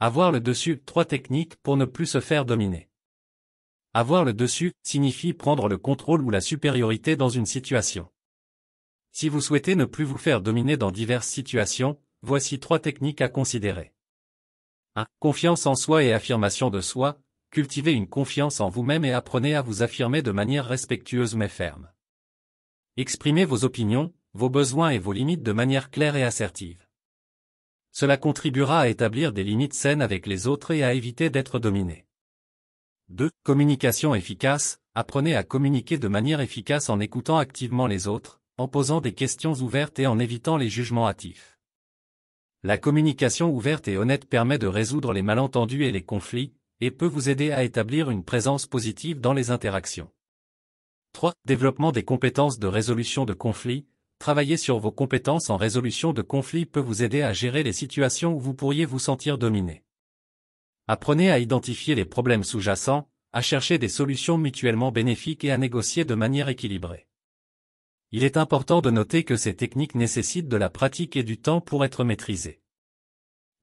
Avoir le dessus, 3 techniques pour ne plus se faire dominer. Avoir le dessus signifie prendre le contrôle ou la supériorité dans une situation. Si vous souhaitez ne plus vous faire dominer dans diverses situations, voici 3 techniques à considérer. 1. Confiance en soi et affirmation de soi. Cultivez une confiance en vous-même et apprenez à vous affirmer de manière respectueuse mais ferme. Exprimez vos opinions, vos besoins et vos limites de manière claire et assertive. Cela contribuera à établir des limites saines avec les autres et à éviter d'être dominé. 2. Communication efficace. Apprenez à communiquer de manière efficace en écoutant activement les autres, en posant des questions ouvertes et en évitant les jugements hâtifs. La communication ouverte et honnête permet de résoudre les malentendus et les conflits, et peut vous aider à établir une présence positive dans les interactions. 3. Développement des compétences de résolution de conflits. Travailler sur vos compétences en résolution de conflits peut vous aider à gérer les situations où vous pourriez vous sentir dominé. Apprenez à identifier les problèmes sous-jacents, à chercher des solutions mutuellement bénéfiques et à négocier de manière équilibrée. Il est important de noter que ces techniques nécessitent de la pratique et du temps pour être maîtrisées.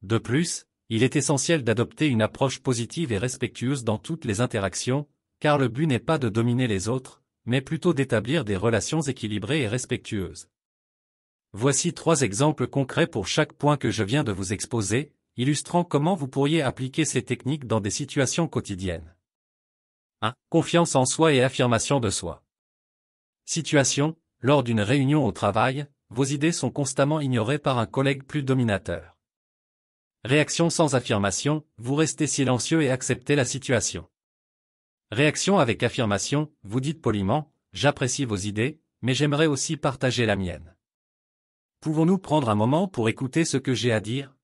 De plus, il est essentiel d'adopter une approche positive et respectueuse dans toutes les interactions, car le but n'est pas de dominer les autres, mais plutôt d'établir des relations équilibrées et respectueuses. Voici 3 exemples concrets pour chaque point que je viens de vous exposer, illustrant comment vous pourriez appliquer ces techniques dans des situations quotidiennes. 1. Confiance en soi et affirmation de soi. Situation: lors d'une réunion au travail, vos idées sont constamment ignorées par un collègue plus dominateur. Réaction sans affirmation: vous restez silencieux et acceptez la situation. Réaction avec affirmation: vous dites poliment, j'apprécie vos idées, mais j'aimerais aussi partager la mienne. Pouvons-nous prendre un moment pour écouter ce que j'ai à dire?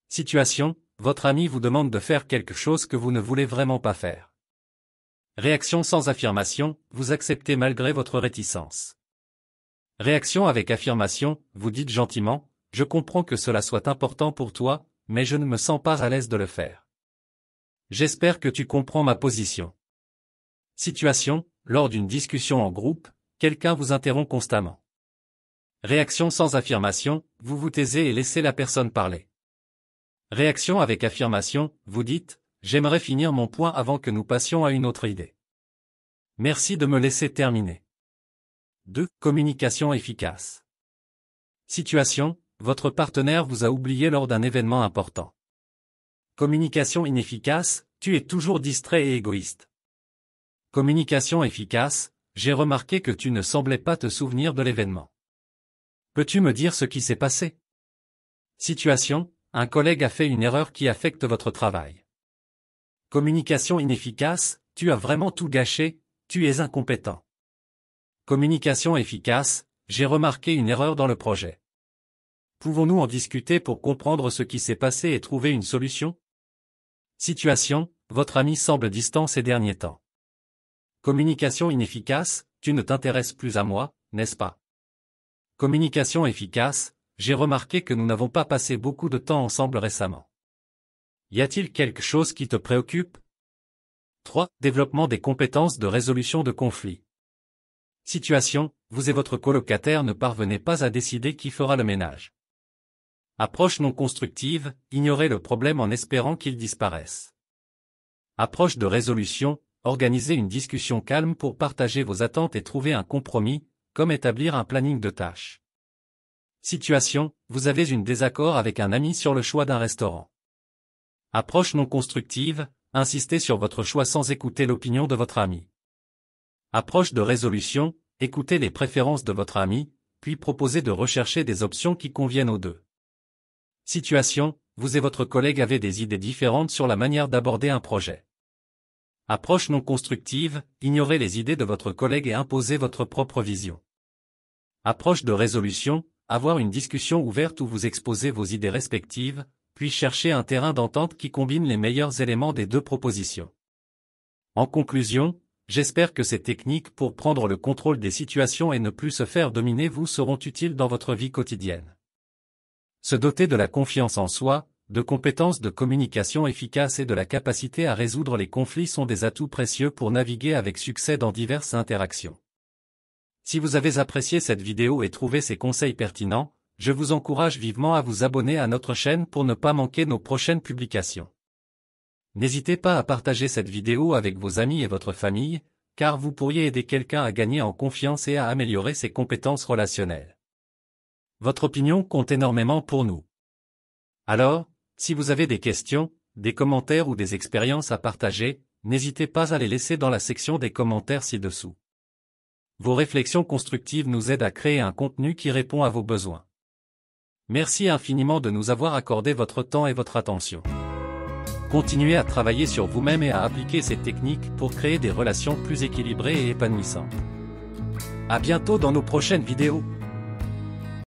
Situation: votre ami vous demande de faire quelque chose que vous ne voulez vraiment pas faire. Réaction sans affirmation: vous acceptez malgré votre réticence. Réaction avec affirmation: vous dites gentiment, je comprends que cela soit important pour toi, mais je ne me sens pas à l'aise de le faire. J'espère que tu comprends ma position. Situation: lors d'une discussion en groupe, quelqu'un vous interrompt constamment. Réaction sans affirmation: vous vous taisez et laissez la personne parler. Réaction avec affirmation: vous dites, j'aimerais finir mon point avant que nous passions à une autre idée. Merci de me laisser terminer. 2. Communication efficace. Situation: votre partenaire vous a oublié lors d'un événement important. Communication inefficace: tu es toujours distrait et égoïste. Communication efficace: j'ai remarqué que tu ne semblais pas te souvenir de l'événement. Peux-tu me dire ce qui s'est passé? Situation: un collègue a fait une erreur qui affecte votre travail. Communication inefficace: tu as vraiment tout gâché, tu es incompétent. Communication efficace: j'ai remarqué une erreur dans le projet. Pouvons-nous en discuter pour comprendre ce qui s'est passé et trouver une solution? Situation: votre ami semble distant ces derniers temps. Communication inefficace: tu ne t'intéresses plus à moi, n'est-ce pas? Communication efficace: j'ai remarqué que nous n'avons pas passé beaucoup de temps ensemble récemment. Y a-t-il quelque chose qui te préoccupe? 3. Développement des compétences de résolution de conflits. Situation: vous et votre colocataire ne parvenez pas à décider qui fera le ménage. Approche non constructive: ignorez le problème en espérant qu'il disparaisse. Approche de résolution: organisez une discussion calme pour partager vos attentes et trouver un compromis, comme établir un planning de tâches. Situation: vous avez un désaccord avec un ami sur le choix d'un restaurant. Approche non constructive: insistez sur votre choix sans écouter l'opinion de votre ami. Approche de résolution: écoutez les préférences de votre ami, puis proposez de rechercher des options qui conviennent aux deux. Situation: vous et votre collègue avez des idées différentes sur la manière d'aborder un projet. Approche non constructive: ignorez les idées de votre collègue et imposez votre propre vision. Approche de résolution: avoir une discussion ouverte où vous exposez vos idées respectives, puis chercher un terrain d'entente qui combine les meilleurs éléments des deux propositions. En conclusion, j'espère que ces techniques pour prendre le contrôle des situations et ne plus se faire dominer vous seront utiles dans votre vie quotidienne. Se doter de la confiance en soi, de compétences de communication efficaces et de la capacité à résoudre les conflits sont des atouts précieux pour naviguer avec succès dans diverses interactions. Si vous avez apprécié cette vidéo et trouvé ces conseils pertinents, Je vous encourage vivement à vous abonner à notre chaîne pour ne pas manquer nos prochaines publications. N'hésitez pas à partager cette vidéo avec vos amis et votre famille, car vous pourriez aider quelqu'un à gagner en confiance et à améliorer ses compétences relationnelles. Votre opinion compte énormément pour nous. Alors, si vous avez des questions, des commentaires ou des expériences à partager, n'hésitez pas à les laisser dans la section des commentaires ci-dessous. Vos réflexions constructives nous aident à créer un contenu qui répond à vos besoins. Merci infiniment de nous avoir accordé votre temps et votre attention. Continuez à travailler sur vous-même et à appliquer ces techniques pour créer des relations plus équilibrées et épanouissantes. À bientôt dans nos prochaines vidéos.